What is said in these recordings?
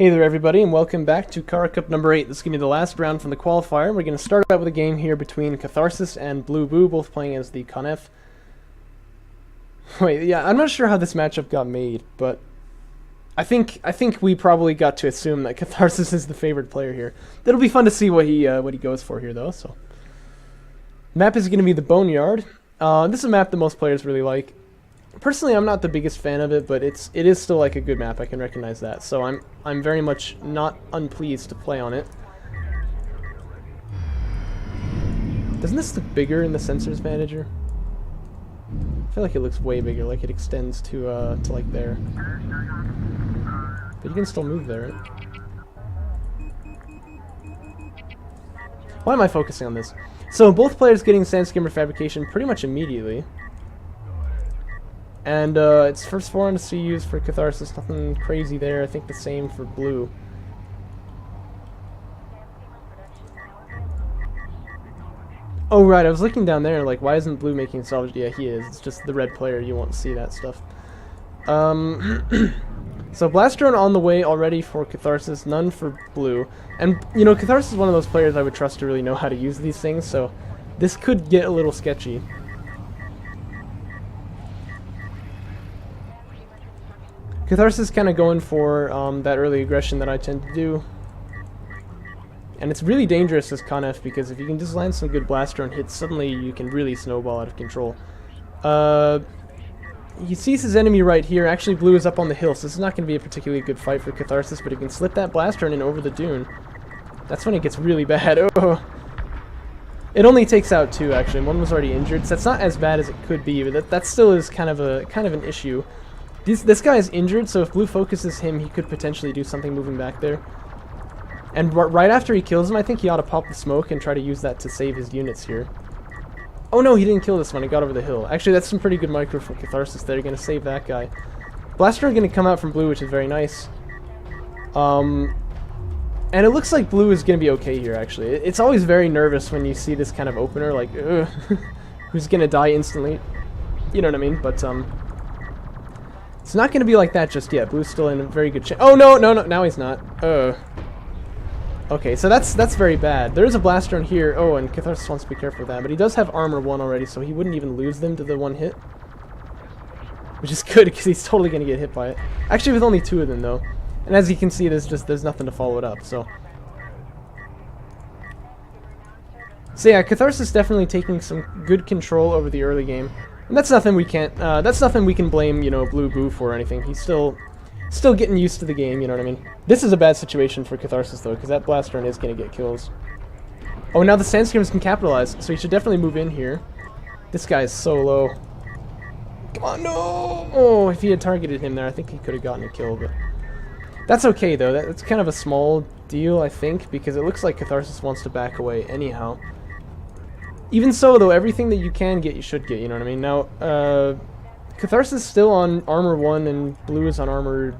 Hey there everybody, and welcome back to Kharak Cup number 8. This is going to be the last round from the qualifier. We're going to start out with a game here between Catharsis and BlueBoo, both playing as the Conef. Wait, yeah, I'm not sure how this matchup got made, but I think we probably got to assume that Catharsis is the favored player here. It'll be fun to see what he goes for here, though. So, map is going to be the Boneyard. This is a map that most players really like. Personally, I'm not the biggest fan of it, but it is still like a good map. I can recognize that. So I'm very much not unpleased to play on it. Doesn't this look bigger in the sensors manager? I feel like it looks way bigger, like it extends to like there. But you can still move there, right? Why am I focusing on this? So both players getting sand skimmer fabrication pretty much immediately. And it's first 4 on the CUs for Catharsis, nothing crazy there. I think the same for Blue. Oh right, I was looking down there like, why isn't Blue making salvage? Yeah, he is. It's just the red player, you won't see that stuff. So blast drone on the way already for Catharsis, none for Blue. And, you know, Catharsis is one of those players I would trust to really know how to use these things, so this could get a little sketchy. Catharsis is kind of going for that early aggression that I tend to do. And it's really dangerous as Conef because if you can just land some good blast drone hits, suddenly you can really snowball out of control. He sees his enemy right here. Actually, Blue is up on the hill, so this is not going to be a particularly good fight for Catharsis, but he can slip that blast drone in over the dune. That's when it gets really bad. Oh! It only takes out 2, actually, and one was already injured, so that's not as bad as it could be, but that still is kind of an issue. This guy is injured, so if Blue focuses him, he could potentially do something moving back there. And right after he kills him, I think he ought to pop the smoke and try to use that to save his units here. Oh no, he didn't kill this one, he got over the hill. Actually, that's some pretty good micro from Catharsis there, going to save that guy. Blaster are going to come out from Blue, which is very nice. And it looks like Blue is going to be okay here, actually. It's always very nervous when you see this kind of opener, like, ugh, who's going to die instantly. You know what I mean? But, it's not going to be like that just yet. Blue's still in a very good chance. Oh, no, now he's not. Okay, so that's very bad. There is a blast drone here. Oh, and Catharsis wants to be careful with that. But he does have armor 1 already, so he wouldn't even lose them to the 1 hit. Which is good, because he's totally going to get hit by it. Actually, with only 2 of them, though. And as you can see, there's nothing to follow it up, so. So yeah, Catharsis is definitely taking some good control over the early game. And that's nothing we can't, that's nothing we can blame, you know, BlueBoo for or anything. He's still getting used to the game, you know what I mean? This is a bad situation for Catharsis, though, because that blast drone is going to get kills. Oh, now the Sandskrimmers can capitalize, so he should definitely move in here. This guy is so low. Come on, no! Oh, if he had targeted him there, I think he could have gotten a kill, but that's okay, though. That's kind of a small deal, I think, because it looks like Catharsis wants to back away anyhow. Even so, though, everything that you can get, you should get, you know what I mean? Now, Catharsis is still on armor 1, and Blue is on armor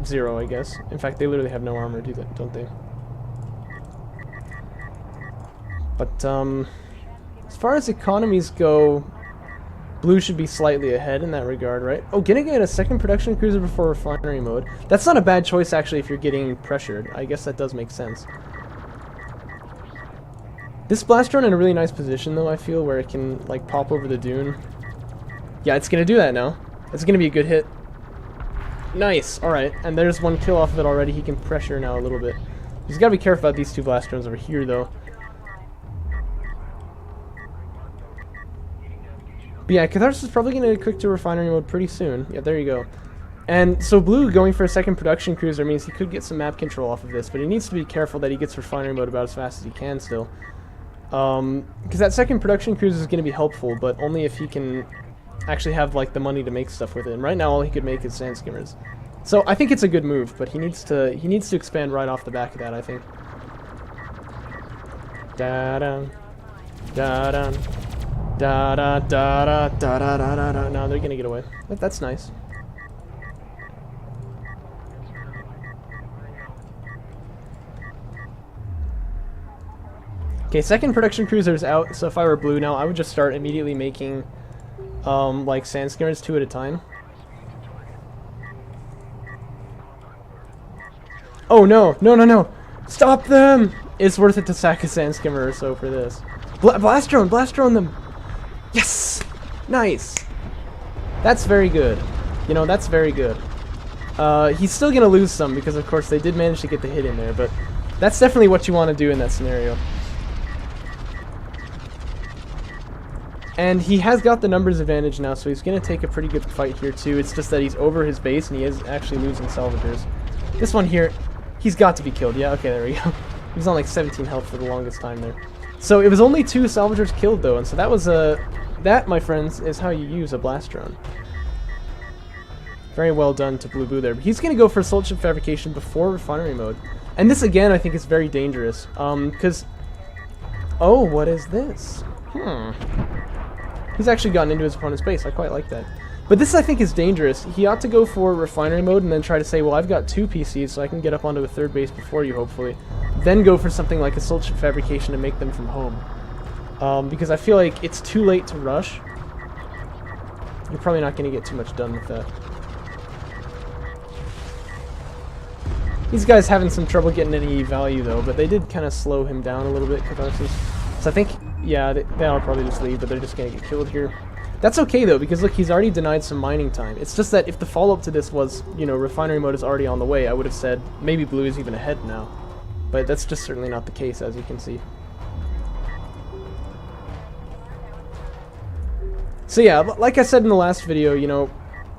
0, I guess. In fact, they literally have no armor, don't they? But, as far as economies go, Blue should be slightly ahead in that regard, right? Oh, getting a second production cruiser before refinery mode. That's not a bad choice, actually, if you're getting pressured. I guess that does make sense. This blast drone in a really nice position, though, I feel, where it can, like, pop over the dune. Yeah, it's going to do that now. It's going to be a good hit. Nice! Alright, and there's 1 kill off of it already. He can pressure now a little bit. He's got to be careful about these 2 blast drones over here, though. But yeah, Catharsis is probably going to click to refinery mode pretty soon. Yeah, there you go. And so Blue going for a second production cruiser means he could get some map control off of this, but he needs to be careful that he gets refinery mode about as fast as he can still. Because that second production cruiser is going to be helpful, but only if he can actually have, like, the money to make stuff with it. And right now, all he could make is sand skimmers. So I think it's a good move, but he needs to expand right off the back of that, I think. Da-da, da-da, da-da, da-da, da-da, da-da. No, they're going to get away. That's nice. Okay, second production cruiser is out, so if I were Blue now, I would just start immediately making, like, sand skimmers 2 at a time. Oh no, no, no, no! Stop them! It's worth it to sack a sand skimmer or so for this. Blast drone them! Yes! Nice! That's very good. You know, that's very good. He's still gonna lose some because of course they did manage to get the hit in there, but that's definitely what you want to do in that scenario. And he has got the numbers advantage now, so he's going to take a pretty good fight here too. It's just that he's over his base and he is actually losing salvagers. This one here, he's got to be killed. Yeah, okay, there we go. He was on like 17 health for the longest time there. So it was only 2 salvagers killed though, and so that was that, my friends, is how you use a blast drone. Very well done to BlueBoo there. But he's going to go for assault ship fabrication before refinery mode. And this again I think is very dangerous. Because... Oh, what is this? He's actually gotten into his opponent's base. I quite like that. But this, I think, is dangerous. He ought to go for refinery mode and then try to say, well, I've got 2 PCs, so I can get up onto a 3rd base before you, hopefully. Then go for something like assault ship fabrication to make them from home. Because I feel like it's too late to rush. You're probably not going to get too much done with that. These guys having some trouble getting any value, though, but they did kind of slow him down a little bit, Catharsis. So I think, yeah, they'll probably just leave, but they're just going to get killed here. That's okay, though, because, look, he's already denied some mining time. It's just that if the follow-up to this was, you know, refinery mode is already on the way, I would have said maybe blue is even ahead now. But that's just certainly not the case, as you can see. So yeah, like I said in the last video, you know,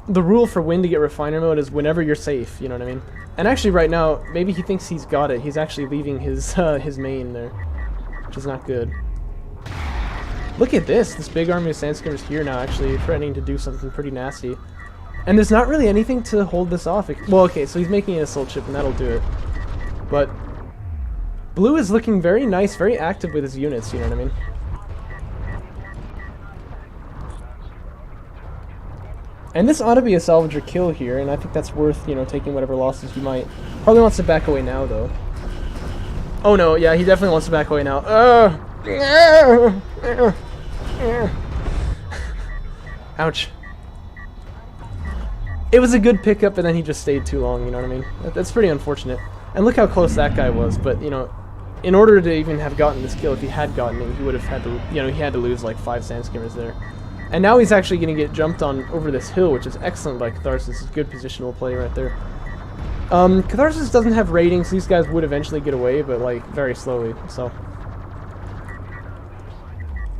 the rule for when to get refinery mode is whenever you're safe, you know what I mean? And actually right now, maybe he thinks he's got it. He's actually leaving his main there, which is not good. Look at this big army of sandskimmers here now, actually threatening to do something pretty nasty. And there's not really anything to hold this off. Well, okay, so he's making an assault ship, and that'll do it. But blue is looking very nice, very active with his units, you know what I mean? And this ought to be a salvager kill here, and I think that's worth, you know, taking whatever losses you might. Probably wants to back away now, though. Oh no, yeah, he definitely wants to back away now. Ouch. It was a good pickup, and then he just stayed too long, you know what I mean? That's pretty unfortunate. And look how close that guy was, but, you know, in order to even have gotten this kill, if he had gotten it, he would have had to, you know, he had to lose like 5 sandskimmers there. And now he's actually going to get jumped on over this hill, which is excellent by Catharsis. It's good positional play right there. Catharsis doesn't have ratings. These guys would eventually get away, but like very slowly. So,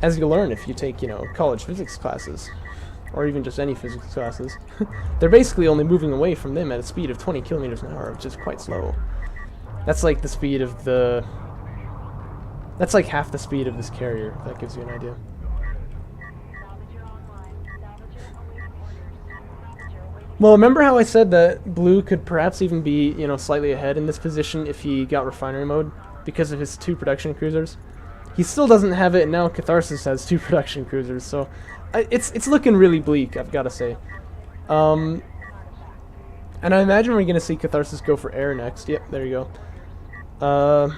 as you learn if you take, you know, college physics classes, or even just any physics classes, they're basically only moving away from them at a speed of 20 kilometers an hour, which is quite slow. That's like the speed of the... That's like half the speed of this carrier, if that gives you an idea. Well, remember how I said that blue could perhaps even be, you know, slightly ahead in this position if he got refinery mode because of his 2 production cruisers? He still doesn't have it, and now Catharsis has 2 production cruisers, so it's looking really bleak, I've got to say. And I imagine we're going to see Catharsis go for air next. Yep, there you go.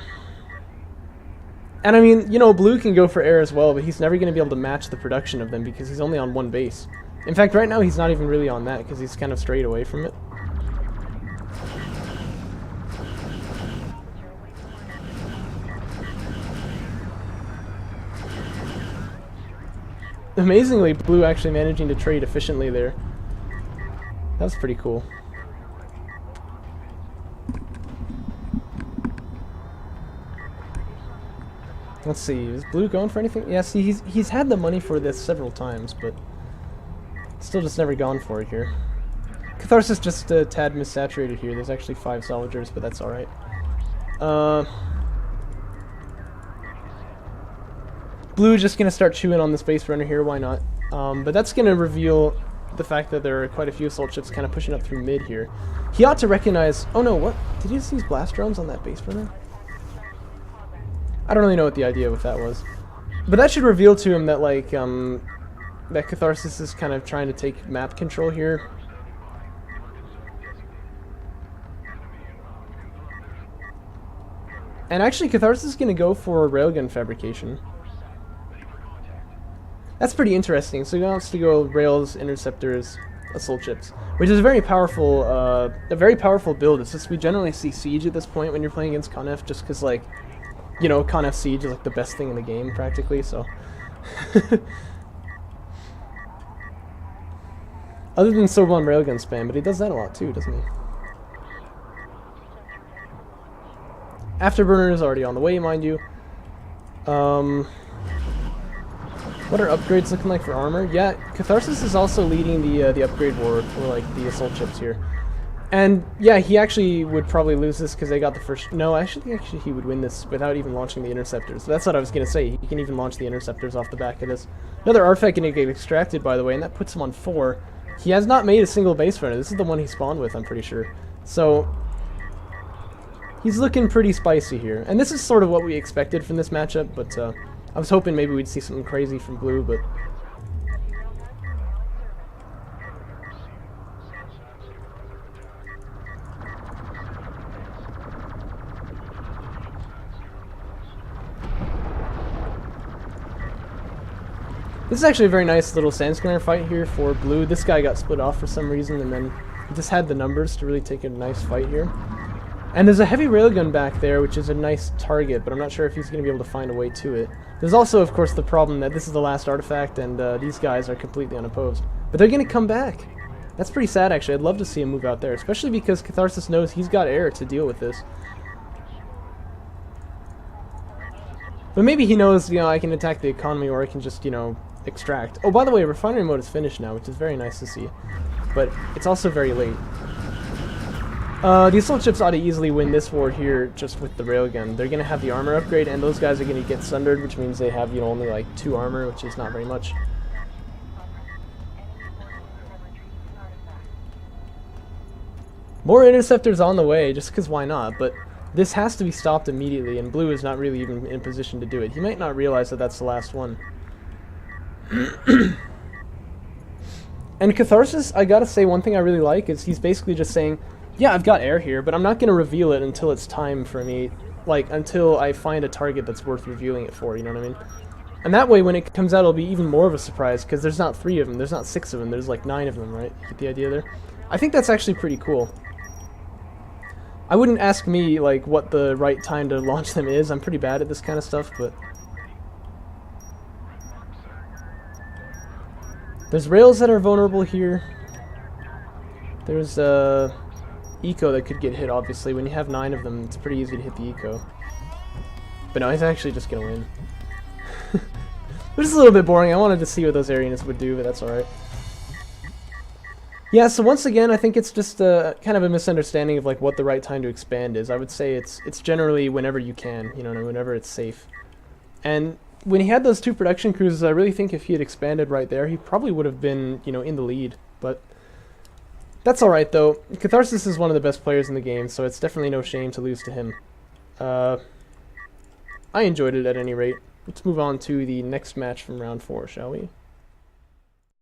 And I mean, you know, blue can go for air as well, but he's never going to be able to match the production of them because he's only on 1 base. In fact, right now he's not even really on that because he's kind of strayed away from it. Amazingly, blue actually managing to trade efficiently there. That was pretty cool. Let's see, is blue going for anything? Yeah, see, he's had the money for this several times, but still just never gone for it here. Catharsis just a tad missaturated here. There's actually 5 salvagers, but that's alright. Blue just going to start chewing on the space runner here, why not? But that's going to reveal the fact that there are quite a few assault ships kind of pushing up through mid here. He ought to recognize... Oh no, what? Did he just use blast drones on that base runner? I don't really know what the idea with that was. But that should reveal to him that, like, that Catharsis is kind of trying to take map control here. And actually, Catharsis is going to go for railgun fabrication. That's pretty interesting. So he wants to go rails, interceptors, assault ships, which is a very powerful build. It's just we generally see siege at this point when you're playing against Conf, just because like, you know, Conf siege is like the best thing in the game practically. So, other than Sorbonne railgun spam, but he does that a lot too, doesn't he? Afterburner is already on the way, mind you. What are upgrades looking like for armor? Yeah, Catharsis is also leading the upgrade war for like the assault ships here. And yeah, he actually would probably lose this because they got the first... No, actually he would win this without even launching the interceptors. That's what I was going to say. He can even launch the interceptors off the back of this. Another artifact going to get extracted, by the way, and that puts him on 4. He has not made a single base runner. This is the one he spawned with, I'm pretty sure. So he's looking pretty spicy here. And this is sort of what we expected from this matchup, but I was hoping maybe we'd see something crazy from Blue, but... This is actually a very nice little sand scanner fight here for Blue. This guy got split off for some reason, and then he just had the numbers to really take a nice fight here. And there's a heavy railgun back there, which is a nice target, but I'm not sure if he's going to be able to find a way to it. There's also, of course, the problem that this is the last artifact, and these guys are completely unopposed. But they're going to come back. That's pretty sad, actually. I'd love to see him move out there, especially because Catharsis knows he's got air to deal with this. But maybe he knows, you know, I can attack the economy, or I can just, you know, extract. Oh, by the way, refinery mode is finished now, which is very nice to see. But it's also very late. The assault ships ought to easily win this war here just with the railgun. They're going to have the armor upgrade, and those guys are going to get sundered, which means they have, you know, only like 2 armor, which is not very much. More interceptors on the way, just because why not, but this has to be stopped immediately, and Blue is not really even in position to do it. He might not realize that that's the last one. And Catharsis, I gotta say, one thing I really like is he's basically just saying, yeah, I've got air here, but I'm not going to reveal it until it's time for me, like, until I find a target that's worth revealing it for, you know what I mean? And that way, when it comes out, it'll be even more of a surprise, because there's not 3 of them, there's not 6 of them, there's like 9 of them, right? You get the idea there? I think that's actually pretty cool. I wouldn't ask me, like, what the right time to launch them is. I'm pretty bad at this kind of stuff, but... There's rails that are vulnerable here. There's, eco that could get hit, obviously. When you have 9 of them, it's pretty easy to hit the eco. But no, he's actually just gonna win. Which is a little bit boring. I wanted to see what those air units would do, but that's alright. Yeah, so once again, I think it's just kind of a misunderstanding of like what the right time to expand is. I would say it's generally whenever you can, you know, whenever it's safe. And when he had those 2 production cruises, I really think if he had expanded right there, he probably would have been, you know, in the lead. But that's alright, though. Catharsis is one of the best players in the game, so it's definitely no shame to lose to him. I enjoyed it at any rate. Let's move on to the next match from round 4, shall we?